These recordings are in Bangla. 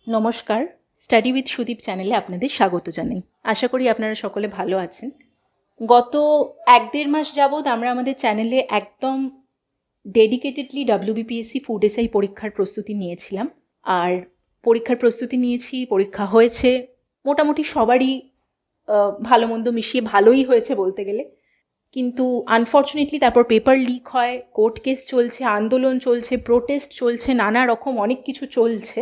নমস্কার, স্টাডি উইথ সুদীপ চ্যানেলে আপনাদের স্বাগত জানাই। আশা করি আপনারা সকলে ভালো আছেন। গত 1-1.5 মাস যাবৎ আমরা আমাদের চ্যানেলে একদম ডেডিকেটেডলি WBPSC ফুড এসআই পরীক্ষার প্রস্তুতি নিয়েছিলাম। আর পরীক্ষার প্রস্তুতি নিয়েছি, পরীক্ষা হয়েছে, মোটামুটি সবারই ভালো মন্দ মিশিয়ে ভালোই হয়েছে বলতে গেলে। কিন্তু আনফর্চুনেটলি তারপর পেপার লিক হয়, কোর্ট কেস চলছে, আন্দোলন চলছে, প্রোটেস্ট চলছে, নানা রকম অনেক কিছু চলছে।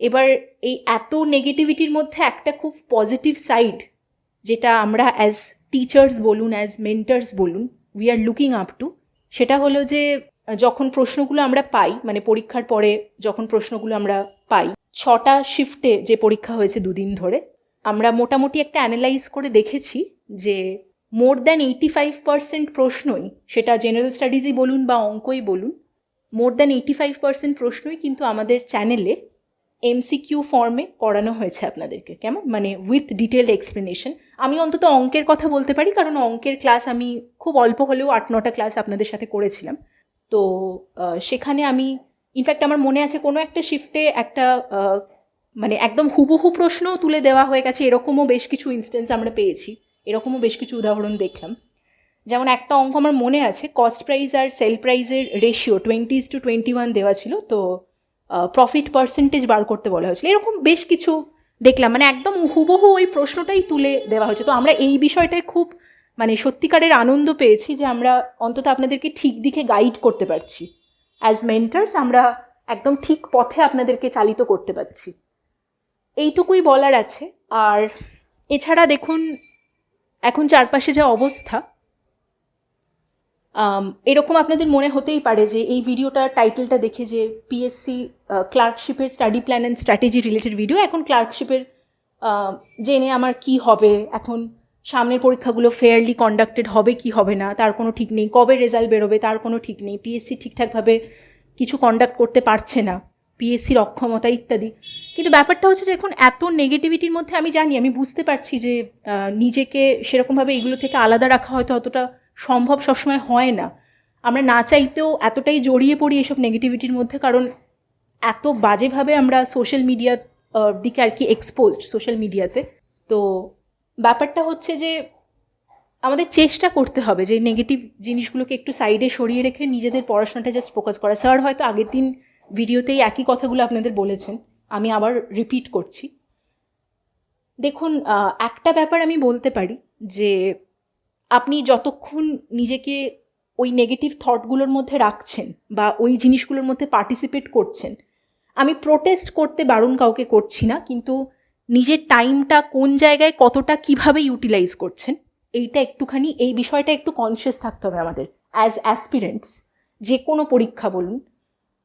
এবার এই এত নেগেটিভিটির মধ্যে একটা খুব পজিটিভ সাইড, যেটা আমরা অ্যাজ টিচার্স বলুন, অ্যাজ মেন্টার্স বলুন, we are looking up to, সেটা হলো যে যখন প্রশ্নগুলো আমরা পাই, মানে পরীক্ষার পরে যখন প্রশ্নগুলো আমরা পাই, 6টা শিফটে যে পরীক্ষা হয়েছে 2 দিন ধরে, আমরা মোটামুটি একটা অ্যানালাইজ করে দেখেছি যে মোর দ্যান 85% প্রশ্নই, সেটা জেনারেল স্টাডিজই বলুন বা অঙ্কই বলুন, মোর দ্যান 85% প্রশ্নই কিন্তু আমাদের চ্যানেলে এমসিকিউ ফর্মে করানো হয়েছে আপনাদেরকে। কেমন, মানে উইথ ডিটেলড এক্সপ্লেনেশন। আমি অন্তত অঙ্কের কথা বলতে পারি, কারণ অঙ্কের ক্লাস আমি খুব অল্প হলেও 8-9টা ক্লাস আপনাদের সাথে করেছিলাম। তো সেখানে আমি ইনফ্যাক্ট আমার মনে আছে কোনো একটা শিফটে একটা মানে একদম হুবহু প্রশ্নও তুলে দেওয়া হয়ে গেছে, এরকমও বেশ কিছু ইনস্টেন্স আমরা পেয়েছি, এরকমও বেশ কিছু উদাহরণ দেখলাম। যেমন একটা অঙ্ক আমার মনে আছে, কস্ট প্রাইস আর সেল প্রাইসের রেশিও 20:21 দেওয়া ছিল, তো প্রফিট পার্সেন্টেজ বার করতে বলা হয়েছিল। এরকম বেশ কিছু দেখলাম, মানে একদম হুবহু ওই প্রশ্নটাই তুলে দেওয়া হয়েছে। তো আমরা এই বিষয়টায় খুব মানে সত্যিকারের আনন্দ পেয়েছি যে আমরা অন্তত আপনাদেরকে ঠিক দিকে গাইড করতে পারছি। অ্যাজ মেন্টার্স আমরা একদম ঠিক পথে আপনাদেরকে চালিত করতে পারছি, এইটুকুই বলার আছে। আর এছাড়া দেখুন, এখন চারপাশে যা অবস্থা, এরকম আপনাদের মনে হতেই পারে যে এই ভিডিওটার টাইটেলটা দেখে যে পিএসসি ক্লার্কশিপের study plan and strategy related video, এখন ক্লার্কশিপের জেনে আমার কি হবে, এখন সামনের পরীক্ষাগুলো ফেয়ারলি কন্ডাক্টেড হবে কি হবে না তার কোনো ঠিক নেই, কবে রেজাল্ট বেরোবে তার কোনো ঠিক নেই, পিএসসি ঠিকঠাকভাবে কিছু কন্ডাক্ট করতে পারছে না, পিএসসির অক্ষমতা ইত্যাদি। কিন্তু ব্যাপারটা হচ্ছে যে এখন এত নেগেটিভিটির মধ্যে আমি জানি, আমি বুঝতে পারছি যে নিজেকে সেরকমভাবে এগুলো থেকে আলাদা রাখা হয়তো অতটা সম্ভব সবসময় হয় না। আমরা না চাইতেও এতটাই জড়িয়ে পড়ি এসব নেগেটিভিটির মধ্যে, কারণ এত বাজেভাবে আমরা সোশ্যাল মিডিয়ার দিকে আর কি এক্সপোজড সোশ্যাল মিডিয়াতে। তো ব্যাপারটা হচ্ছে যে আমাদের চেষ্টা করতে হবে যে নেগেটিভ জিনিসগুলোকে একটু সাইডে সরিয়ে রেখে নিজেদের পড়াশোনাটা জাস্ট ফোকাস করা। স্যার হয়তো আগের দিন ভিডিওতেই একই কথাগুলো আপনাদের বলেছেন, আমি আবার রিপিট করছি। দেখুন, একটা ব্যাপার আমি বলতে পারি যে আপনি যতক্ষণ নিজেকে ওই নেগেটিভ থটগুলোর মধ্যে রাখছেন বা ওই জিনিসগুলোর মধ্যে পার্টিসিপেট করছেন, আমি প্রোটেস্ট করতে বারণ কাউকে করছি না, কিন্তু নিজের টাইমটা কোন জায়গায় কতটা কিভাবে ইউটিলাইজ করছেন, এইটা একটুখানি, এই বিষয়টা একটু কনসিয়াস থাকতে হবে আমাদের অ্যাজ অ্যাসপিরেন্টস। যে কোনো পরীক্ষা বলুন,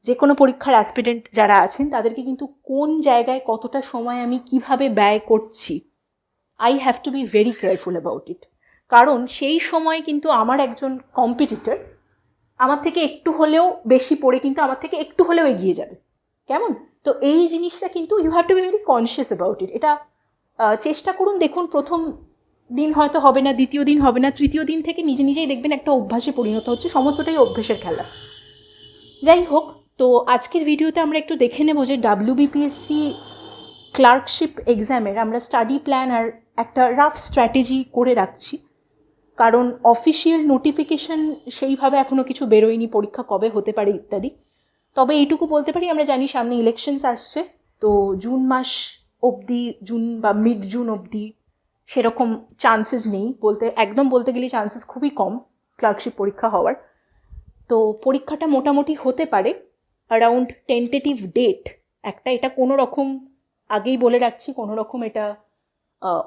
যে কোনো পরীক্ষার অ্যাসপিরেন্ট যারা আছেন তাদেরকে কিন্তু কোন জায়গায় কতটা সময় আমি কিভাবে ব্যয় করছি, I have to be very careful about it. কারণ সেই সময় কিন্তু আমার একজন কম্পিটিটর আমার থেকে একটু হলেও বেশি পড়ে কিন্তু আমার থেকে একটু হলেও এগিয়ে যাবে। কেমন, তো এই জিনিসটা কিন্তু you have to be very conscious about it. এটা চেষ্টা করুন। দেখুন, প্রথম দিন হয়তো হবে না, দ্বিতীয় দিন হবে না, তৃতীয় দিন থেকে নিজে নিজেই দেখবেন একটা অভ্যাসে পরিণত হচ্ছে। সমস্তটাই অভ্যাসের খেলা। যাই হোক, তো আজকের ভিডিওতে আমরা একটু দেখে নেব যে WBPSC ক্লার্কশিপ এক্সামের আমরা স্টাডি প্ল্যান আর একটা রাফ স্ট্র্যাটেজি করে রাখছি। কারণ অফিসিয়াল নোটিফিকেশন সেইভাবে এখনও কিছু বেরোয়নি, পরীক্ষা কবে হতে পারে ইত্যাদি। তবে এইটুকু বলতে পারি, আমরা জানি সামনে ইলেকশনস আসছে, তো জুন মাস অবধি, জুন বা মিড জুন অবধি সেরকম চান্সেস নেই, একদম বলতে গেলে চান্সেস খুবই কম ক্লার্কশিপ পরীক্ষা হওয়ার। তো পরীক্ষাটা মোটামুটি হতে পারে অ্যারাউন্ড টেন্টেটিভ ডেট একটা, এটা কোনো রকম আগেই বলে রাখছি, কোনো রকম এটা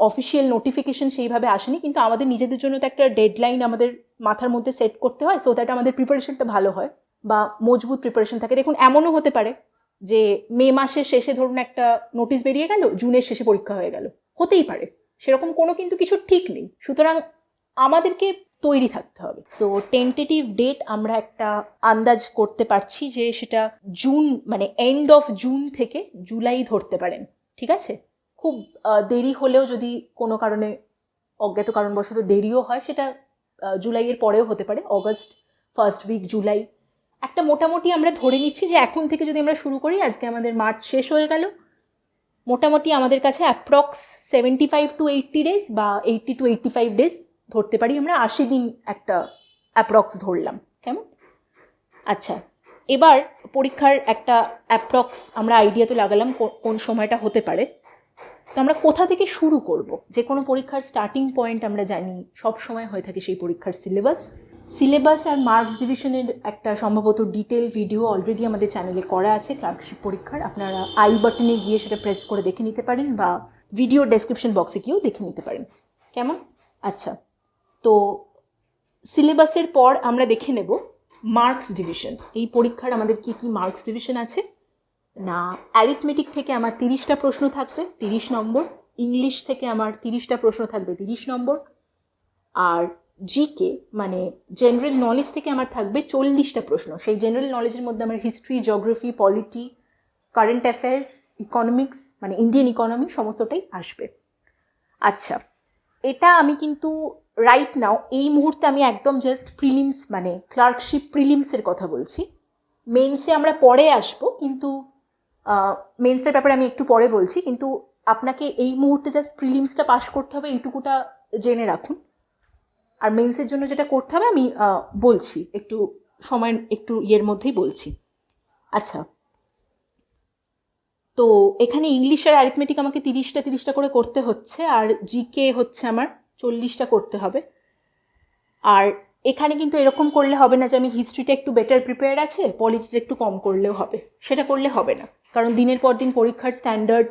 অফিসিয়াল নোটিফিকেশন সেইভাবে আসেনি, কিন্তু আমাদের নিজেদের জন্য তো একটা ডেডলাইন আমাদের মাথার মধ্যে সেট করতে হয়, সো দ্যাট আমাদের প্রিপারেশনটা ভালো হয় বা মজবুত প্রিপারেশন থাকে। দেখুন, এমনও হতে পারে যে মে মাসের শেষে ধরুন একটা নোটিশ বেরিয়ে গেল, জুনের শেষে পরীক্ষা হয়ে গেল, হতেই পারে, সেরকম কোনো কিন্তু কিছু ঠিক নেই। সুতরাং আমাদেরকে তৈরি থাকতে হবে। সো টেন্টেটিভ ডেট আমরা একটা আন্দাজ করতে পারছি যে সেটা জুন, মানে এন্ড অফ জুন থেকে জুলাই ধরতে পারেন, ঠিক আছে? খুব দেরি হলেও, যদি কোনো কারণে অজ্ঞাত কারণবশত দেরিও হয়, সেটা জুলাইয়ের পরেও হতে পারে, অগস্ট ফার্স্ট উইক জুলাই। একটা মোটামুটি আমরা ধরে নিচ্ছি যে এখন থেকে যদি আমরা শুরু করি, আজকে আমাদের মার্চ শেষ হয়ে গেল, মোটামুটি আমাদের কাছে অ্যাপ্রক্স 75 to 80 ডেজ বা 80 to 85 ডেজ ধরতে পারি আমরা, 80 দিন একটা অ্যাপ্রক্স ধরলাম। কেমন? আচ্ছা, এবার পরীক্ষার একটা অ্যাপ্রক্স আমরা আইডিয়া তো লাগালাম কোন সময়টা হতে পারে। তো আমরা কোথা থেকে শুরু করব? যে কোনো পরীক্ষার স্টার্টিং পয়েন্ট আমরা জানি সব সময় হয়ে থাকে সেই পরীক্ষার সিলেবাস আর মার্কস ডিভিশনের একটা সম্ভবত ডিটেল ভিডিও অলরেডি আমাদের চ্যানেলে করা আছে ক্লার্কশিপ পরীক্ষার। আপনারা আই বাটনে গিয়ে সেটা প্রেস করে দেখে নিতে পারেন বা ভিডিও ডেসক্রিপশন বক্সে গিয়েও দেখে নিতে পারেন। কেমন? আচ্ছা, তো সিলেবাসের পর আমরা দেখে নেব মার্কস ডিভিশন। এই পরীক্ষার আমাদের কি কি মার্কস ডিভিশন আছে না, অ্যারিথমেটিক থেকে আমার 30টা প্রশ্ন থাকবে 30 নম্বর, ইংলিশ থেকে আমার 30টা প্রশ্ন থাকবে 30 নম্বর, আর জিকে মানে জেনারেল নলেজ থেকে আমার থাকবে 40টা প্রশ্ন। সেই জেনারেল নলেজের মধ্যে আমার history, geography, polity, current affairs, economics মানে ইন্ডিয়ান ইকোনমি সমস্তটাই আসবে। আচ্ছা, এটা আমি কিন্তু রাইট নাও এই মুহূর্তে আমি একদম জাস্ট প্রিলিমস মানে ক্লার্কশিপ প্রিলিমসের কথা বলছি। মেন্সে আমরা পরে আসবো, কিন্তু মেন্সটার ব্যাপারে আমি একটু পরে বলছি, কিন্তু আপনাকে এই মুহূর্তে জাস্ট প্রিলিমসটা পাস করতে হবে এইটুকুটা জেনে রাখুন। আর মেন্সের জন্য যেটা করতে হবে আমি বলছি একটু সময় একটু ইয়ের মধ্যেই বলছি। আচ্ছা, তো এখানে ইংলিশ আর অ্যারিথমেটিক আমাকে 30টা করে করতে হচ্ছে, আর জিকে হচ্ছে আমার 40টা করতে হবে। আর এখানে কিন্তু এরকম করলে হবে না যে আমি হিস্ট্রিটা একটু বেটার প্রিপেয়ার আছে, পলিটিটা একটু কম করলেও হবে, সেটা করলে হবে না, কারণ দিনের পর দিন পরীক্ষার স্ট্যান্ডার্ড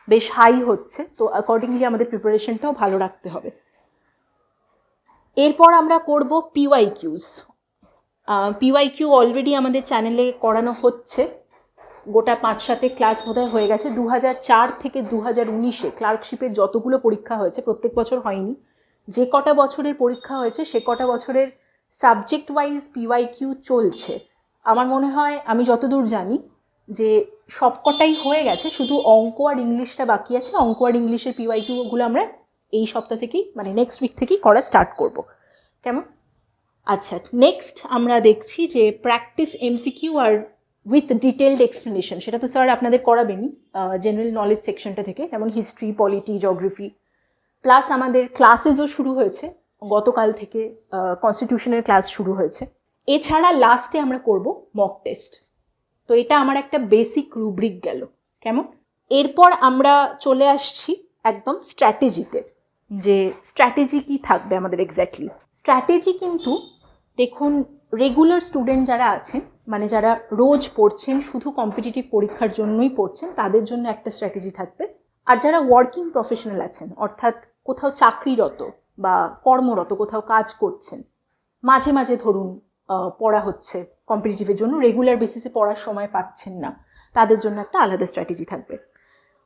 বেশ হাই হচ্ছে, তো অ্যাকর্ডিংলি আমাদের প্রিপারেশনটাও ভালো রাখতে হবে। এরপর আমরা করব পিওয়াইকিউ অলরেডি আমাদের চ্যানেলে করানো হচ্ছে, গোটা 5-7 ক্লাস বোধহয় হয়ে গেছে। 2004 থেকে 2019-এ ক্লার্কশিপের যতগুলো পরীক্ষা হয়েছে, প্রত্যেক বছর হয়নি, যে কটা বছরের পরীক্ষা হয়েছে সে কটা বছরের সাবজেক্ট ওয়াইজ পিওয়াইকিউ চলছে। আমার মনে হয় আমি যতদূর জানি যে সবকটাই হয়ে গেছে, শুধু অঙ্ক আর ইংলিশটা বাকি আছে। অঙ্ক আর ইংলিশের পিওয়াইকিউগুলো আমরা এই সপ্তাহ থেকেই মানে নেক্সট উইক থেকেই করা স্টার্ট করব। কেমন? আচ্ছা, নেক্সট আমরা দেখছি যে প্র্যাকটিস এমসিকিউ আর উইথ ডিটেলড এক্সপ্লেনেশন। সেটা তো স্যার আপনাদের করাবেনই জেনারেল নলেজ সেকশনটা থেকে, যেমন হিস্ট্রি, পলিটি, জিওগ্রাফি, প্লাস আমাদের ক্লাসেসও শুরু হয়েছে গতকাল থেকে, কনস্টিটিউশনের ক্লাস শুরু হয়েছে। এছাড়া লাস্টে আমরা করব মক টেস্ট। তো এটা আমার একটা বেসিক রুব্রিক গেল। কেমন? এরপর আমরা চলে আসছি একদম স্ট্র্যাটেজিতে, যে স্ট্র্যাটেজি কী থাকবে আমাদের এক্স্যাক্টলি। স্ট্র্যাটেজি কিন্তু দেখুন, রেগুলার স্টুডেন্ট যারা আছেন মানে যারা রোজ পড়ছেন, শুধু কম্পিটিটিভ পরীক্ষার জন্যই পড়ছেন, তাদের জন্য একটা স্ট্র্যাটেজি থাকবে। আর যারা ওয়ার্কিং প্রফেশনাল আছেন, অর্থাৎ কোথাও চাকরিরত বা কর্মরত, কোথাও কাজ করছেন, মাঝে মাঝে ধরুন পড়া হচ্ছে কম্পিটিটিভের জন্য, রেগুলার বেসিসে পড়ার সময় পাচ্ছেন না, তাদের জন্য একটা আলাদা স্ট্র্যাটেজি থাকবে।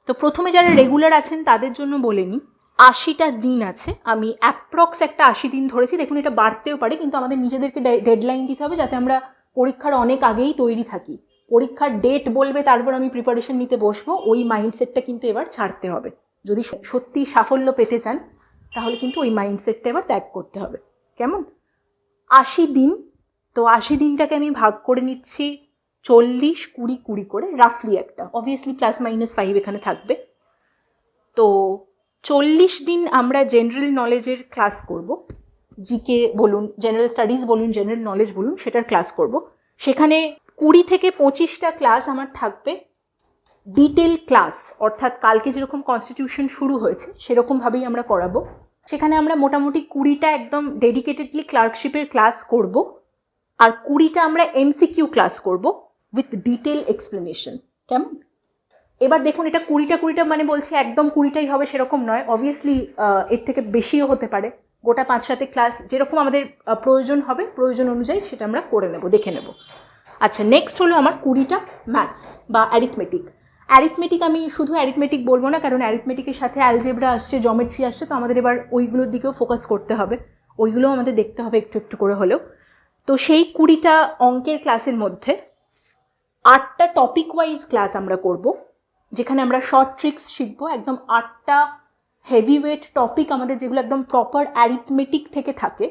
তো প্রথমে যারা রেগুলার আছেন তাদের জন্য বলে নিই, 80টা দিন আছে। আমি অ্যাপ্রক্স একটা 80 দিন ধরেছি, দেখুন এটা বাড়তেও পারে, কিন্তু আমাদের নিজেদেরকে ডেডলাইন দিতে হবে যাতে আমরা পরীক্ষার অনেক আগেই তৈরি থাকি। পরীক্ষার ডেট বলবে তারপর আমি প্রিপারেশন নিতে বসবো, ওই মাইন্ডসেটটা কিন্তু এবার ছাড়তে হবে। যদি সত্যি সাফল্য পেতে চান তাহলে কিন্তু ওই মাইন্ডসেটটা এবার ত্যাগ করতে হবে। কেমন? 80 দিন, তো 80 দিনটাকে আমি ভাগ করে নিচ্ছি 40, 20, 20 করে, রাফলি একটা, অবভিয়াসলি +-5 এখানে থাকবে। তো 40 দিন আমরা জেনারেল নলেজের ক্লাস করব, জিকে বলুন, জেনারেল স্টাডিজ বলুন, জেনারেল নলেজ বলুন, সেটার ক্লাস করব। সেখানে 20 থেকে 25টা ক্লাস আমার থাকবে ডিটেল ক্লাস, অর্থাৎ কালকে যেরকম কনস্টিটিউশন শুরু হয়েছে সেরকমভাবেই আমরা করাবো। সেখানে আমরা মোটামুটি 20টা একদম ডেডিকেটেডলি ক্লার্কশিপের ক্লাস করব, আর 20টা আমরা এমসিকিউ ক্লাস করব উইথ ডিটেল এক্সপ্লেনেশন। কেমন? এবার দেখুন, এটা 20টা মানে বলছি একদম 20টাই হবে সেরকম নয়, অবভিয়াসলি এর থেকে বেশিও হতে পারে। গোটা 5-7 ক্লাস যেরকম আমাদের প্রয়োজন হবে, প্রয়োজন অনুযায়ী সেটা আমরা করে নেব, দেখে নেব। আচ্ছা, নেক্সট হলো আমার 20টা ম্যাথস বা অ্যারিথমেটিক। আমি শুধু অ্যারিথমেটিক বলবো না, কারণ অ্যারিথমেটিকের সাথে অ্যালজেব্রা আসছে, জিওমেট্রি আসছে, তো আমাদের এবার ওইগুলোর দিকেও ফোকাস করতে হবে, ওইগুলোও আমাদের দেখতে হবে একটু একটু করে হলেও। তো সেই 20টা অঙ্কের ক্লাসের মধ্যে 8টা টপিক ওয়াইজ ক্লাস আমরা করব, যেখানে আমরা শর্ট ট্রিক্স শিখবো। একদম 8টা হেভিওয়েট টপিক আমাদের, যেগুলো একদম প্রপার অ্যারিথমেটিক থেকে থাকে,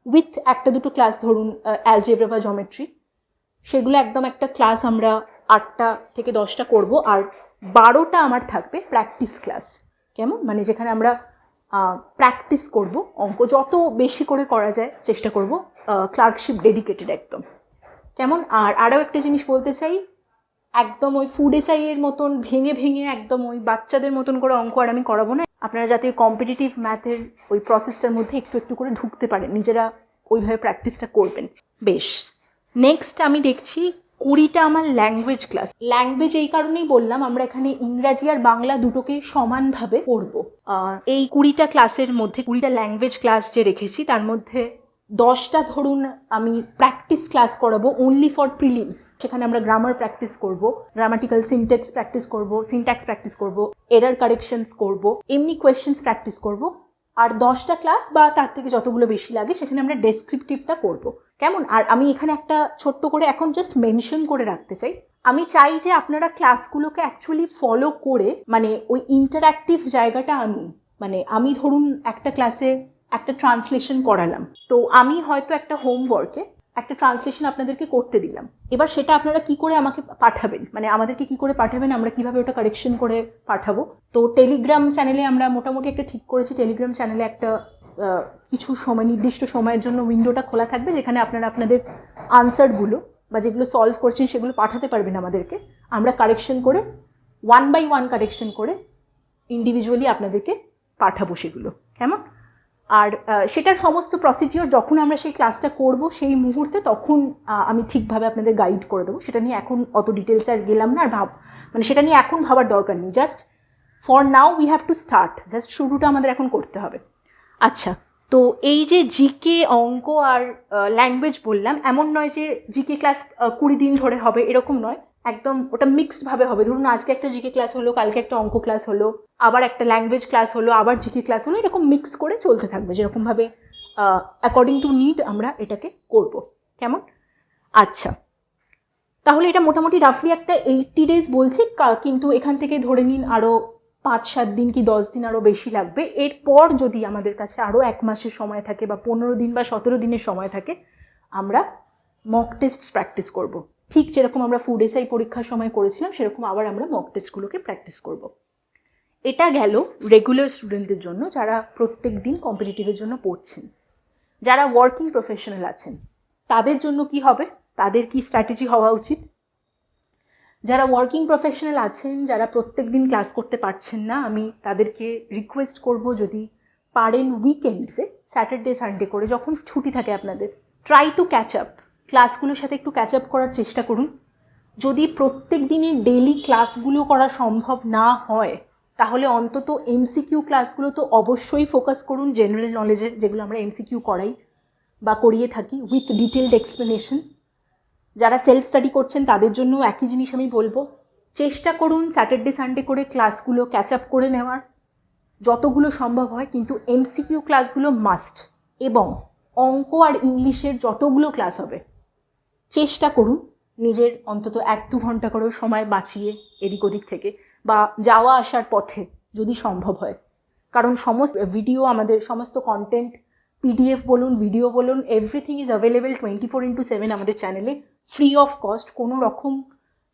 উইথ 1-2 ক্লাস ধরুন অ্যালজেব্রা বা জিওমেট্রি, সেগুলো একদম একটা ক্লাস আমরা 8টা থেকে 10টা করব, আর 12টা আমার থাকবে প্র্যাকটিস ক্লাস। কেমন, মানে যেখানে আমরা প্র্যাকটিস করব, অঙ্ক যত বেশি করে করা যায় চেষ্টা করব, ক্লার্কশিপ ডেডিকেটেড একদম। কেমন, আর আরও একটা জিনিস বলতে চাই, একদম ওই ফুড এসআই এর মতন ভেঙে ভেঙে একদম ওই বাচ্চাদের মতন করে অঙ্ক আর আমি করাবো না। আপনারা যাতে কম্পিটিটিভ ম্যাথের ওই প্রসেসটার মধ্যে একটু একটু করে ঢুকতে পারেন, নিজেরা ওইভাবে প্র্যাকটিসটা করবেন। বেশ, নেক্সট আমি দেখছি 20টা আমার ল্যাঙ্গুয়েজ ক্লাস। ল্যাঙ্গুয়েজ এই কারণেই বললাম, আমরা এখানে ইংরাজি আর বাংলা দুটোকে সমানভাবে পড়বো। এই 20টা ক্লাসের মধ্যে 20টা ল্যাঙ্গুয়েজ ক্লাস যে রেখেছি তার মধ্যে 10টা ধরুন আমি প্র্যাকটিস ক্লাস করাবো অনলি ফর প্রিলিমস। সেখানে আমরা গ্রামার প্র্যাকটিস করব, গ্রামাটিক্যাল সিনট্যাক্স প্র্যাকটিস করব, সিনট্যাক্স প্র্যাকটিস করব, এরার কারেকশনস করব, এমনি কোয়েশ্চেন্স প্র্যাকটিস করব। আর 10টা ক্লাস বা তার থেকে যতগুলো বেশি লাগে সেখানে আমরা ডেসক্রিপটিভটা করব। কেমন, আর আমি এখানে একটা ছোট্ট করে এখন জাস্ট মেনশন করে রাখতে চাই, আমি চাই যে আপনারা ক্লাসগুলোকে অ্যাকচুয়ালি ফলো করে মানে ওই ইন্টারঅ্যাক্টিভ জায়গাটা আনুন। মানে আমি ধরুন একটা ক্লাসে একটা ট্রান্সলেশন করালাম, তো আমি হয়তো একটা হোমওয়ার্কে একটা ট্রান্সলেশন আপনাদেরকে করতে দিলাম, এবার সেটা আপনারা কি করে আমাকে পাঠাবেন, মানে আমাদেরকে কি করে পাঠাবেন, আমরা কিভাবে ওটা কারেকশন করে পাঠাবো। তো টেলিগ্রাম চ্যানেলে আমরা মোটামুটি একটা ঠিক করেছি, টেলিগ্রাম চ্যানেলে একটা কিছু সময়, নির্দিষ্ট সময়ের জন্য উইন্ডোটা খোলা থাকবে, যেখানে আপনারা আপনাদের আনসারগুলো বা যেগুলো সলভ করছেন সেগুলো পাঠাতে পারবেন আমাদেরকে, আমরা কারেকশন করে 1 by 1 কারেকশন করে ইন্ডিভিজুয়ালি আপনাদেরকে পাঠাবো সেগুলো। কেমন, আর সেটার সমস্ত প্রসিডিওর যখন আমরা সেই ক্লাসটা করব সেই মুহূর্তে তখন আমি ঠিকভাবে আপনাদের গাইড করে দেবো। সেটা নিয়ে এখন অত ডিটেলসে আর গেলাম না, আর মানে সেটা নিয়ে এখন ভাবার দরকার নেই। Just for now we have to start, just শুরুটা আমাদের এখন করতে হবে। আচ্ছা, তো এই যে জিকে, অঙ্ক আর ল্যাঙ্গুয়েজ বললাম, এমন নয় যে জিকে ক্লাস 20 দিন ধরে হবে, এরকম নয়, একদম ওটা মিক্সডভাবে হবে। ধরুন আজকে একটা জিকে ক্লাস হলো, কালকে একটা অঙ্ক ক্লাস হলো, আবার একটা ল্যাঙ্গুয়েজ ক্লাস হলো, আবার জিকে ক্লাস হলো, এরকম মিক্স করে চলতে থাকবে, যেরকমভাবে অ্যাকর্ডিং টু নিড আমরা এটাকে করব। কেমন, আচ্ছা, তাহলে এটা মোটামুটি রাফলি একটা 80 days বলছি, কিন্তু এখান থেকে ধরে নিন আরও 5-7 দিন কি 10 দিন আরও বেশি লাগবে। এরপর যদি আমাদের কাছে আরও 1 মাসের সময় থাকে বা 15 দিন বা 17 দিনের সময় থাকে, আমরা মক টেস্ট প্র্যাকটিস করব। ঠিক যেরকম আমরা ফুড এসআই পরীক্ষার সময় করেছিলাম সেরকম আবার আমরা মক টেস্টগুলোকে প্র্যাকটিস করব। এটা গেল রেগুলার স্টুডেন্টদের জন্য, যারা প্রত্যেক দিন কম্পিটিটিভের জন্য পড়ছেন। যারা ওয়ার্কিং প্রফেশনাল আছেন তাদের জন্য কি হবে, তাদের কি স্ট্র্যাটেজি হওয়া উচিত? যারা ওয়ার্কিং প্রফেশনাল আছেন, যারা প্রত্যেক দিন ক্লাস করতে পারছেন না, আমি তাদেরকে রিকোয়েস্ট করব, যদি পারেন উইকেন্ডসে, স্যাটারডে সানডে করে যখন ছুটি থাকে আপনাদের, ট্রাই টু ক্যাচ আপ, ক্লাসগুলোর সাথে একটু ক্যাচ আপ করার চেষ্টা করুন। যদি প্রত্যেক দিনই ডেলি ক্লাসগুলো করা সম্ভব না হয়, তাহলে অন্তত এমসিকিউ ক্লাসগুলো তো অবশ্যই ফোকাস করুন, জেনারেল নলেজের, যেগুলো আমরা এমসিকিউ করাই বা করিয়ে থাকি উইথ ডিটেলড এক্সপ্লেনেশন। যারা সেলফ স্টাডি করছেন তাদের জন্য একই জিনিস আমি বলবো, চেষ্টা করুন স্যাটারডে সানডে করে ক্লাসগুলো ক্যাচ আপ করে নেওয়ার যতগুলো সম্ভব হয়, কিন্তু এমসিকিউ ক্লাসগুলো মাস্ট। এবং অঙ্ক আর ইংলিশের যতগুলো ক্লাস হবে চেষ্টা করুন নিজের অন্তত 1-2 ঘন্টা করেও সময় বাঁচিয়ে এদিক ওদিক থেকে, বা যাওয়া আসার পথে যদি সম্ভব হয়। কারণ সমস্ত ভিডিও, আমাদের সমস্ত কন্টেন্ট, পিডিএফ বলুন, ভিডিও বলুন, এভরিথিং ইজ অ্যাভেলেবেল 24/7 আমাদের চ্যানেলে, ফ্রি অফ কস্ট, কোনো রকম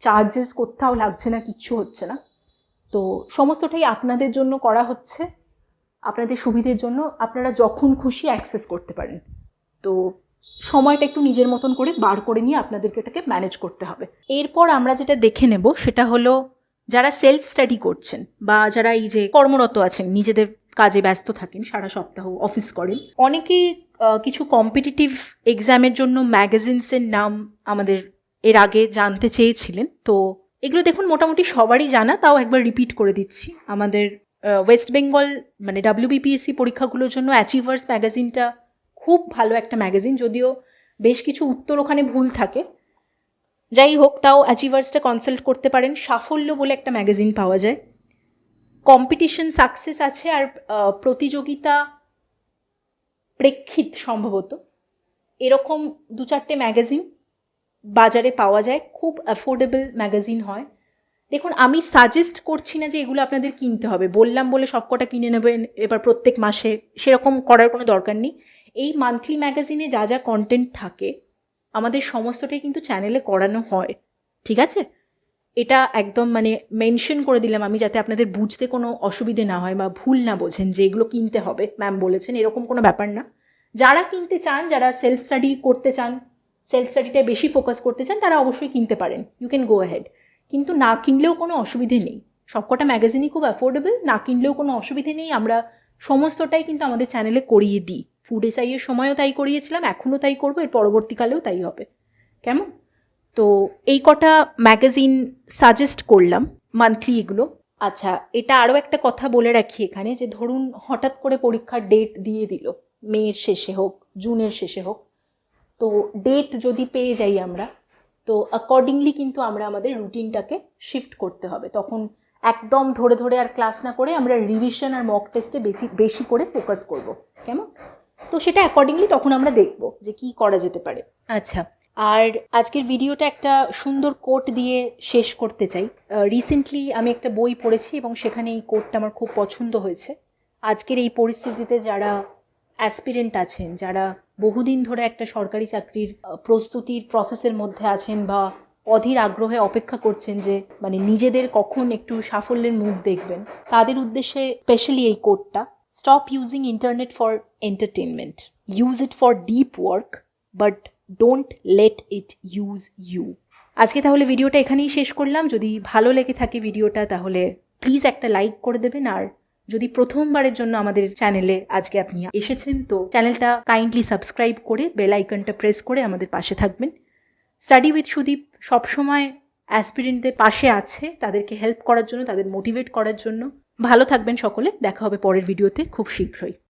চার্জেস কোথাও লাগছে না, কিচ্ছু হচ্ছে না। তো সমস্তটাই আপনাদের জন্য করা হচ্ছে, আপনাদের সুবিধের জন্য, আপনারা যখন খুশি অ্যাক্সেস করতে পারেন। তো সময়টা একটু নিজের মতন করে বার করে নিয়ে আপনাদেরকে এটাকে ম্যানেজ করতে হবে। এরপর আমরা যেটা দেখে নেব সেটা হলো, যারা সেলফ স্টাডি করছেন বা যারা এই যে কর্মরত আছেন, নিজেদের কাজে ব্যস্ত থাকেন, সারা সপ্তাহ অফিস করেন, অনেকেই কিছু কম্পিটিটিভ এক্সামের জন্য ম্যাগাজিনসের নাম আমাদের এর আগে জানতে চেয়েছিলেন। তো এগুলো দেখুন মোটামুটি সবারই জানা, তাও একবার রিপিট করে দিচ্ছি। আমাদের ওয়েস্ট বেঙ্গল মানে WBPSC পরীক্ষাগুলোর জন্য অ্যাচিভার্স ম্যাগাজিনটা খুব ভালো একটা ম্যাগাজিন, যদিও বেশ কিছু উত্তর ওখানে ভুল থাকে, যাই হোক, তাও অ্যাচিভার্সটা কনসাল্ট করতে পারেন। সাফল্য বলে একটা ম্যাগাজিন পাওয়া যায়, কম্পিটিশন সাকসেস আছে, আর প্রতিযোগিতা প্রেক্ষিত সম্ভবত, এরকম 2-4টে ম্যাগাজিন বাজারে পাওয়া যায়, খুব অ্যাফোর্ডেবল ম্যাগাজিন হয়। দেখুন, আমি সাজেস্ট করছি না যে এগুলো আপনাদের কিনতে হবে, বললাম বলে সবকটা কিনে নেবেন এবার প্রত্যেক মাসে, সেরকম করার কোনো দরকার নেই। এই মান্থলি ম্যাগাজিনে যা যা কন্টেন্ট থাকে আমাদের সমস্তটাই কিন্তু চ্যানেলে করানো হয়, ঠিক আছে? এটা একদম মানে মেনশন করে দিলাম আমি, যাতে আপনাদের বুঝতে কোনো অসুবিধে না হয় বা ভুল না বোঝেন যে এগুলো কিনতে হবে, ম্যাম বলেছেন, এরকম কোনো ব্যাপার না। যারা কিনতে চান, যারা সেলফ স্টাডি করতে চান, সেলফ স্টাডিটায় বেশি ফোকাস করতে চান, তারা অবশ্যই কিনতে পারেন, ইউ ক্যান গো অ্যাহেড। কিন্তু না কিনলেও কোনো অসুবিধে নেই, সবকটা ম্যাগাজিনই খুব অ্যাফোর্ডেবল, না কিনলেও কোনো অসুবিধে নেই। আমরা সমস্তটাই কিন্তু আমাদের চ্যানেলে করিয়ে দিই। ফুড এসআইয়ের সময়ও তাই করিয়েছিলাম, এখনও তাই করবো, এর পরবর্তীকালেও তাই হবে। কেমন? তো এই কটা ম্যাগাজিন সাজেস্ট করলাম, মান্থলি এগুলো। আচ্ছা, এটা আরও একটা কথা বলে রাখি এখানে, যে ধরুন হঠাৎ করে পরীক্ষার ডেট দিয়ে দিল, মেয়ের শেষে হোক, জুনের শেষে হোক, তো ডেট যদি পেয়ে যাই আমরা, তো অ্যাকর্ডিংলি কিন্তু আমরা আমাদের রুটিনটাকে শিফট করতে হবে। তখন একদম ধরে ধরে আর ক্লাস না করে আমরা রিভিশন আর মক টেস্টে বেশি করে ফোকাস করব। কেমন? তো সেটা অ্যাকর্ডিংলি তখন আমরা দেখব যে কি করা যেতে পারে। আচ্ছা, আর আজকের ভিডিওটা একটা সুন্দর কোট দিয়ে শেষ করতে চাই। রিসেন্টলি আমি একটা বই পড়েছি এবং সেখানে এই কোটটা আমার খুব পছন্দ হয়েছে। আজকের এই পরিস্থিতিতে যারা অ্যাসপিরেন্ট আছেন, যারা বহুদিন ধরে একটা সরকারি চাকরির প্রস্তুতির প্রসেসের মধ্যে আছেন বা অধীর আগ্রহে অপেক্ষা করছেন যে মানে নিজেদের কখন একটু সাফল্যের মুখ দেখবেন, তাদের উদ্দেশ্যে স্পেশালি এই কোটটা, stop using internet for entertainment, use it for deep work, but don't let it use you. আজকে তাহলে ভিডিওটা এখানেই শেষ করলাম। যদি ভালো লেগে থাকে ভিডিওটা, তাহলে প্লিজ একটা লাইক করে দেবেন। আর যদি প্রথমবারের জন্য আমাদের চ্যানেলে আজকে আপনি এসেছেন, তো চ্যানেলটা কাইন্ডলি সাবস্ক্রাইব করে বেল আইকনটা প্রেস করে আমাদের পাশে থাকবেন। স্টাডি উইথ সুদীপ সবসময় অ্যাসপিরেন্টদের পাশে আছে, তাদেরকে হেল্প করার জন্য, তাদের মোটিভেট করার জন্য। ভালো থাকবেন সকলে, দেখা হবে পরের ভিডিওতে খুব শীঘ্রই।